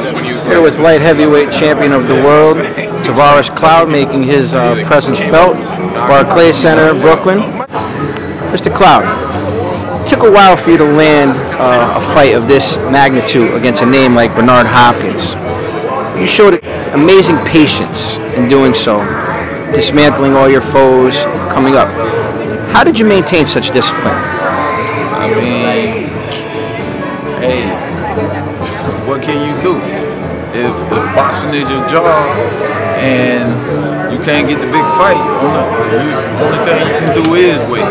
Here with light heavyweight champion of the world, Tavoris Cloud, making his presence felt. Barclays Center, Brooklyn. Mr. Cloud, it took a while for you to land a fight of this magnitude against a name like Bernard Hopkins. You showed amazing patience in doing so, dismantling all your foes, coming up. How did you maintain such discipline? I mean, hey, what can you do? If boxing is your job and you can't get the big fight, the only thing you can do is wait.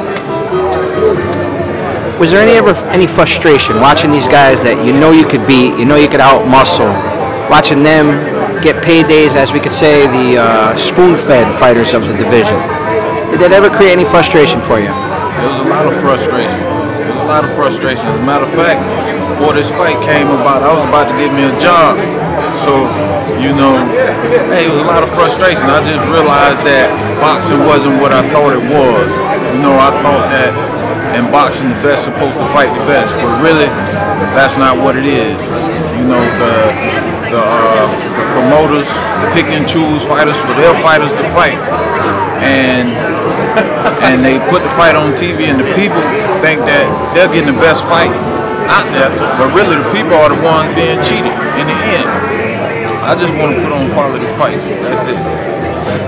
Was there any frustration watching these guys that you know you could beat, you know you could out-muscle, watching them get paydays, as we could say, the spoon-fed fighters of the division? Did that ever create any frustration for you? There was a lot of frustration. There was a lot of frustration. As a matter of fact, before this fight came about, I was about to get me a job. So, you know, hey, it was a lot of frustration. I just realized that boxing wasn't what I thought it was. You know, I thought that in boxing the best supposed to fight the best, but really, that's not what it is. You know, the promoters pick and choose fighters for their fighters to fight, and they put the fight on TV, and the people think that they're getting the best fight out there, but really the people are the ones being cheated in the end. I just want to put on quality fights. That's it.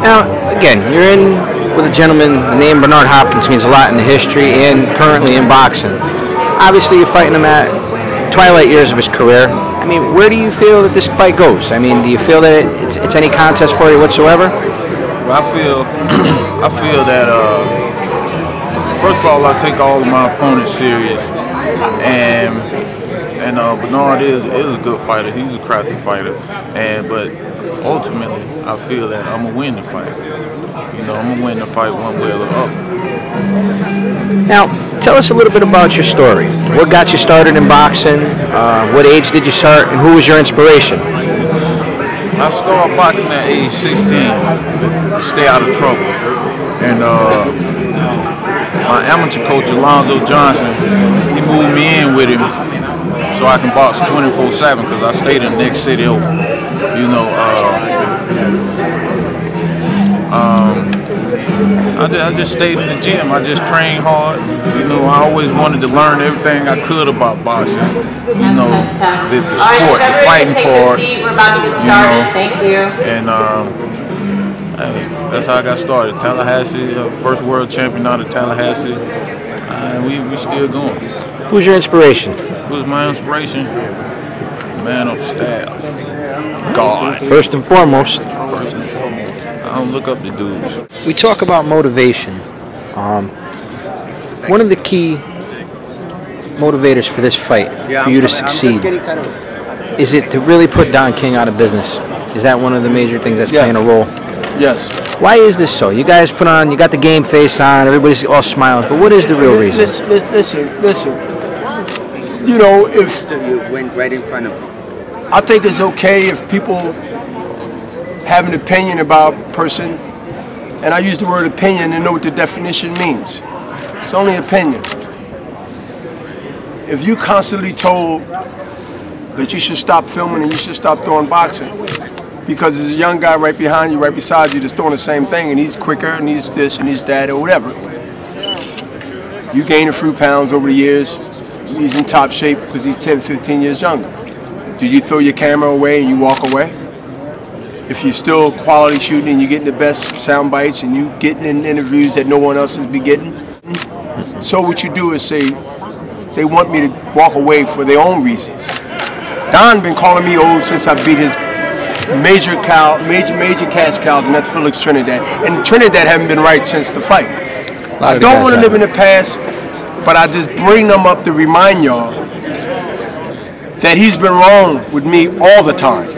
Now, again, you're in with a gentleman. The name Bernard Hopkins means a lot in the history and currently in boxing. Obviously, you're fighting him at twilight years of his career. I mean, where do you feel that this fight goes? I mean, do you feel that it's any contest for you whatsoever? Well, I feel that first of all, I take all of my opponents serious, and Bernard is a good fighter. He's a crafty fighter, but ultimately, I feel that I'm gonna win the fight. You know, I'm gonna win the fight one way or the other. Now, tell us a little bit about your story. What got you started in boxing? What age did you start, and who was your inspiration? I started boxing at age 16 to stay out of trouble, and my amateur coach Alonzo Johnson, he moved me in with him so I can box 24/7 because I stayed in the next city over. You know, I just stayed in the gym. I just trained hard. You know, I always wanted to learn everything I could about boxing. You know, the sport, the fighting part. We're about to get started. Thank you. And hey, that's how I got started. Tallahassee, first world champion out of Tallahassee. And we still going. Who's your inspiration? Who's my inspiration? Man upstairs. God. First and foremost. First and foremost. I don't look up to dudes. We talk about motivation. One of the key motivators for this fight, for you to succeed, is it to really put Don King out of business? Is that one of the major things that's playing a role? Yes. Why is this so? You guys put on, you got the game face on, everybody's all smiles, but what is the real reason? Listen. You know, if you went right in front of him. I think it's okay if people have an opinion about a person, and I use the word opinion and know what the definition means. It's only opinion. If you constantly told that you should stop filming and you should stop throwing boxing because there's a young guy right behind you, right beside you that's doing the same thing, and he's quicker and he's this and he's that or whatever. You gain a few pounds over the years. He's in top shape because he's 10, 15 years younger. Do you throw your camera away and you walk away? If you're still quality shooting and you're getting the best sound bites and you getting in interviews that no one else is be getting, so what you do is say, they want me to walk away for their own reasons. Don been calling me old since I beat his major cash cows, and that's Felix Trinidad. And Trinidad haven't been right since the fight. I don't want to live in the past, but I just bring them up to remind y'all that he's been wrong with me all the time.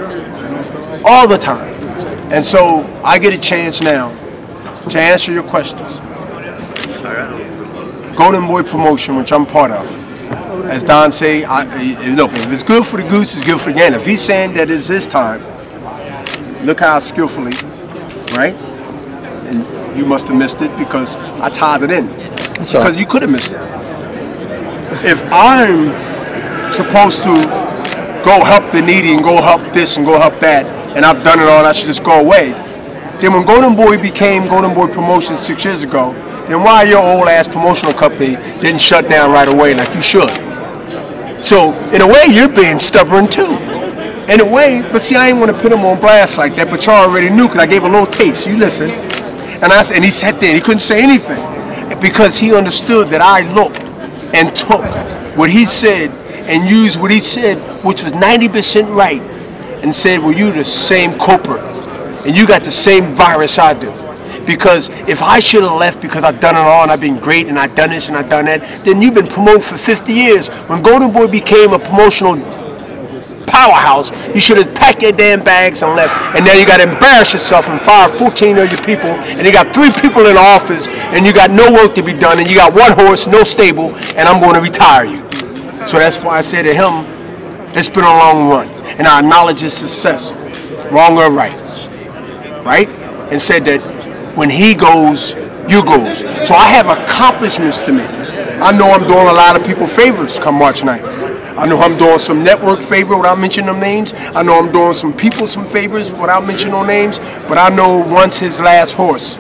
All the time. And so I get a chance now to answer your questions. Golden Boy Promotion, which I'm part of. As Don say, look, if it's good for the goose, it's good for the gander. If he's saying that it's his time, look how skillfully, right? And you must have missed it because I tied it in. Because you could have missed it. If I'm supposed to go help the needy and go help this and go help that, and I've done it all, I should just go away. Then when Golden Boy became Golden Boy Promotions 6 years ago, then why your old ass promotional company didn't shut down right away like you should? So in a way, you're being stubborn too. In a way, but see, I ain't want to put him on blast like that, but y'all already knew because I gave a little taste. You listen. And he sat there, he couldn't say anything because he understood that I looked and took what he said and used what he said, which was 90% right, and said, well, you the same culprit and you got the same virus I do. Because if I should have left because I've done it all and I've been great and I've done this and I've done that, then you've been promoting for 50 years. When Golden Boy became a promotional powerhouse, you should have packed your damn bags and left. And now you got to embarrass yourself and fire 14 of your people, and you got 3 people in the office, and you got no work to be done, and you got 1 horse, no stable, and I'm going to retire you. So that's why I say to him, it's been a long run, and I acknowledge his success, wrong or right, and said that when he goes, you goes. So I have accomplishments to make. I know I'm doing a lot of people favors come March 9th. I know I'm doing some network favor without mentioning them names. I know I'm doing some people some favors without mentioning no names. But I know once his last horse,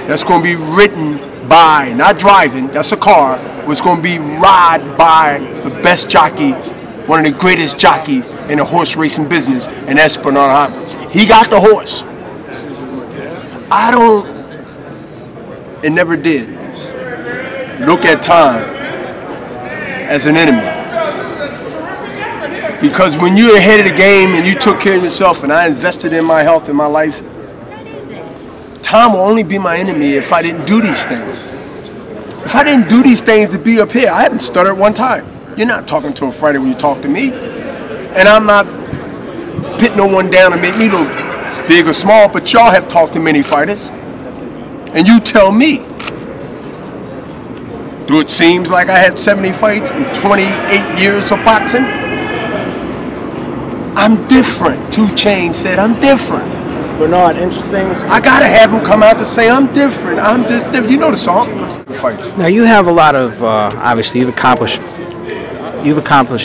that's going to be ridden by, not driving, that's a car, was going to be ride by the best jockey, one of the greatest jockeys in the horse racing business, and that's Bernard Hopkins. He got the horse. I don't, and never did, look at time as an enemy. Because when you're ahead of the game and you took care of yourself and I invested in my health and my life, time will only be my enemy if I didn't do these things. If I didn't do these things to be up here, I haven't stuttered one time. You're not talking to a fighter when you talk to me. And I'm not pitting no one down to make me look big or small, but y'all have talked to many fighters. And you tell me, do it seems like I had 70 fights in 28 years of boxing? I'm different. 2 Chainz said I'm different. Bernard, interesting. I gotta have him come out to say I'm different. I'm just different. You know the song. Fights. Now you have a lot of obviously you've accomplished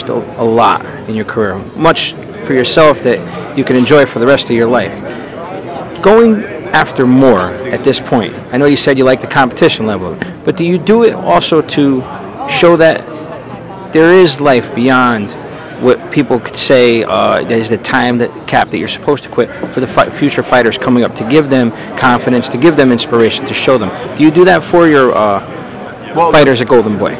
a lot in your career, much for yourself that you can enjoy for the rest of your life. Going after more at this point, I know you said you like the competition level, but do you do it also to show that there is life beyond what people could say there's the time cap that you're supposed to quit for the future fighters coming up, to give them confidence, to give them inspiration, to show them? Do you do that for your fighters at Golden Boy?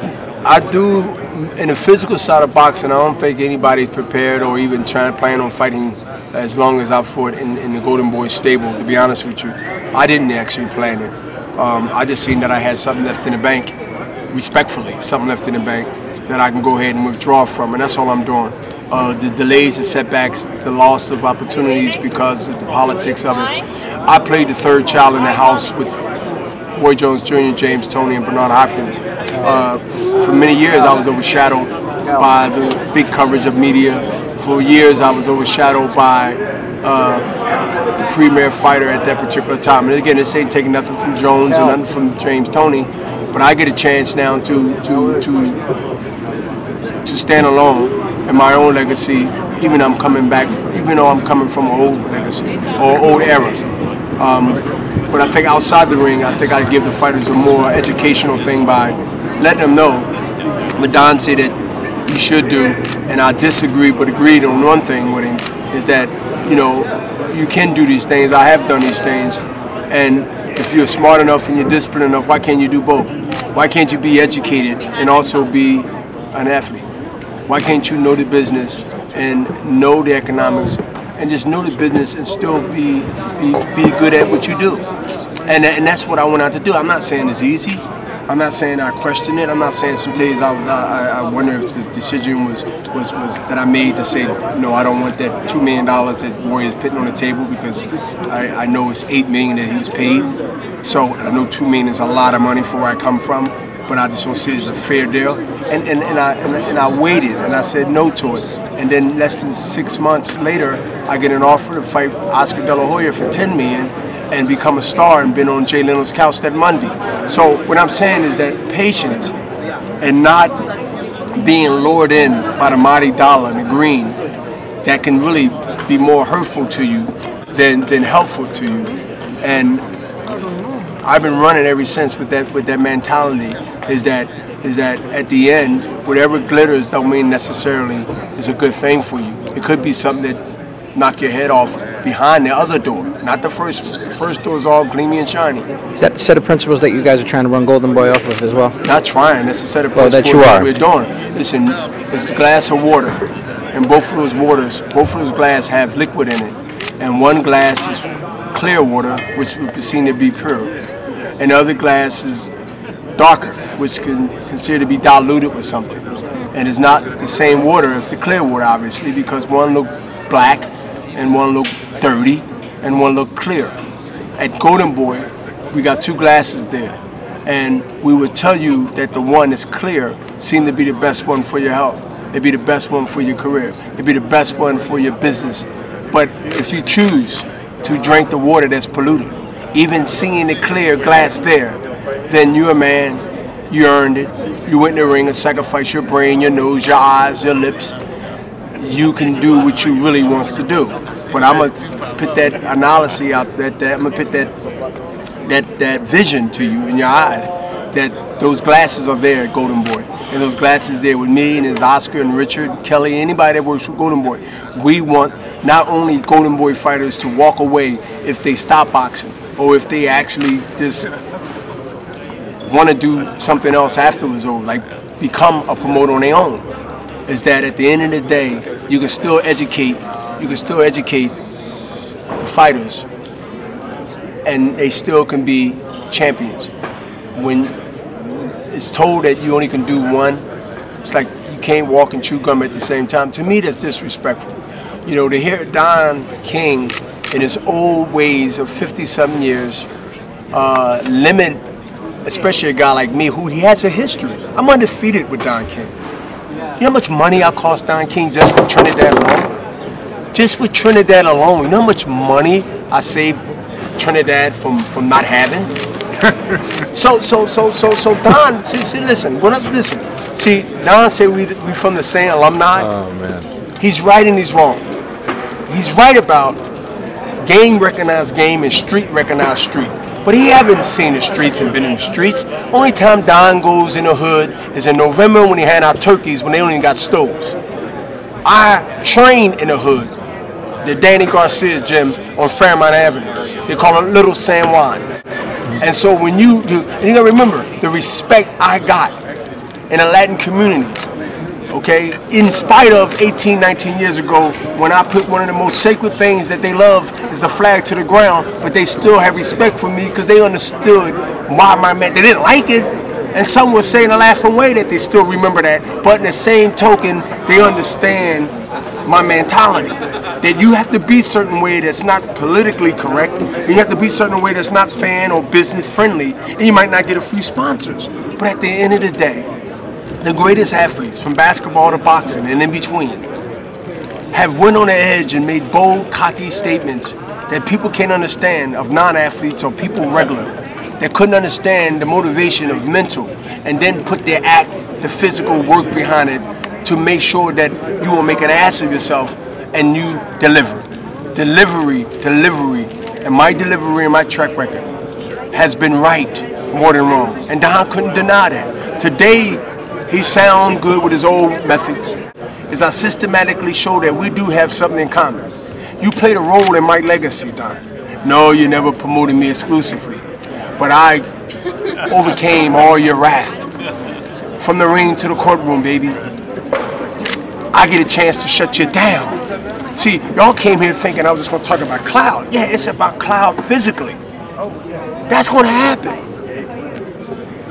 I do. In the physical side of boxing, I don't think anybody's prepared or even plan on fighting as long as I've fought in the Golden Boy stable, to be honest with you. I didn't actually plan it. I just seen that I had something left in the bank, respectfully, something left in the bank that I can go ahead and withdraw from, and that's all I'm doing. The delays, the setbacks, the loss of opportunities because of the politics of it. I played the 3rd child in the house with Roy Jones Jr., James Toney, and Bernard Hopkins. For many years, I was overshadowed by the big coverage of media. For years, I was overshadowed by the premier fighter at that particular time. And again, this ain't taking nothing from Jones and nothing from James Toney, but I get a chance now to stand alone in my own legacy, even though I'm coming from an old legacy or old era. But I think outside the ring, I think I give the fighters a more educational thing by letting them know what Don said that you should do, and I disagree but agreed on one thing with him, is that, you know, you can do these things. I have done these things, and if you're smart enough and you're disciplined enough, why can't you do both? Why can't you be educated and also be an athlete? Why can't you know the business and know the economics and just know the business and still be good at what you do? And that's what I went out to do. I'm not saying it's easy. I'm not saying I question it. I'm not saying some days I wonder if the decision was that I made to say, no, I don't want that $2 million that Warrior's putting on the table, because I know it's $8 million that he was paid. So I know $2 million is a lot of money for where I come from, but I just don't see it as a fair deal. And I waited and I said no to it. And then less than 6 months later, I get an offer to fight Oscar De La Hoya for $10 million. And become a star and been on Jay Leno's couch that Monday. So what I'm saying is that patience and not being lured in by the mighty dollar and the green that can really be more hurtful to you than helpful to you. And I've been running ever since with that mentality, is that at the end, whatever glitters don't mean necessarily is a good thing for you. It could be something that knock your head off behind the other door, not the first. The first door is all gleamy and shiny. Is that the set of principles that you guys are trying to run Golden Boy off of as well? Not trying. That's a set of principles that you are. We're doing. Listen, it's a glass of water, and both of those glasses have liquid in it, and one glass is clear water, which would be seen to be pure, and the other glass is darker, which can consider to be diluted with something. And it's not the same water as the clear water, obviously, because one look black and one look dirty and one look clear. At Golden Boy, we got two glasses there, and we would tell you that the one that's clear seemed to be the best one for your health. It'd be the best one for your career. It'd be the best one for your business. But if you choose to drink the water that's polluted, even seeing the clear glass there, then you're a man, you earned it, you went in the ring and sacrificed your brain, your nose, your eyes, your lips. You can do what you really wants to do. But I'm gonna put that analysis out, I'm gonna put that vision to you in your eyes, that those glasses are there at Golden Boy. And those glasses there with me and his Oscar and Richard, Kelly, anybody that works with Golden Boy. We want not only Golden Boy fighters to walk away if they stop boxing, or if they actually just want to do something else afterwards, or like become a promoter on their own, is that at the end of the day, you can still educate the fighters, and they still can be champions. When it's told that you only can do one, it's like you can't walk and chew gum at the same time. To me, that's disrespectful. You know, to hear Don King in his old ways of 50-something years limit, especially a guy like me who he has a history. I'm undefeated with Don King. You know how much money I cost Don King just with Trinidad alone? Just with Trinidad alone, you know how much money I saved Trinidad from not having? So Don, see, listen, listen. See, Don said we from the same alumni. Oh man. He's right and he's wrong. He's right about game recognized game and street recognized street. But he haven't seen the streets and been in the streets. Only time Don goes in the hood is in November when he hand out turkeys when they only got stoves. I train in the hood, the Danny Garcia's gym on Fairmount Avenue. They call it Little San Juan. And so when you gotta remember the respect I got in the Latin community, okay? In spite of 18, 19 years ago, when I put one of the most sacred things that they love is the flag to the ground, but they still have respect for me because they understood why my man, they didn't like it, and some would say in a laughing way that they still remember that, but in the same token, they understand my mentality, that you have to be a certain way that's not politically correct, and you have to be a certain way that's not fan or business friendly, and you might not get a few sponsors. But at the end of the day, the greatest athletes, from basketball to boxing and in between, have went on the edge and made bold, cocky statements that people can't understand, of non-athletes or people regular, that couldn't understand the motivation of mental, and then put their act, the physical work behind it, to make sure that you will make an ass of yourself and you deliver. Delivery, and my delivery and my track record has been right more than wrong. And Don couldn't deny that. Today, he sounds good with his old methods, as I systematically show that we do have something in common. You played a role in my legacy, Don. No, you never promoted me exclusively, but I overcame all your wrath. From the ring to the courtroom, baby. I get a chance to shut you down. See, y'all came here thinking I was just going to talk about Cloud. Yeah, it's about Cloud physically. That's going to happen.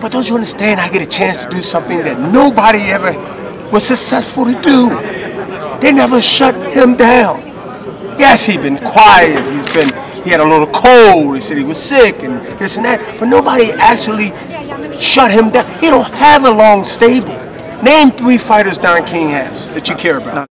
But don't you understand, I get a chance to do something that nobody ever was successful to do. They never shut him down. Yes, he's been quiet. He had a little cold. They said he was sick and this and that. But nobody actually shut him down. He don't have a long stable. Name 3 fighters Don King has that you care about.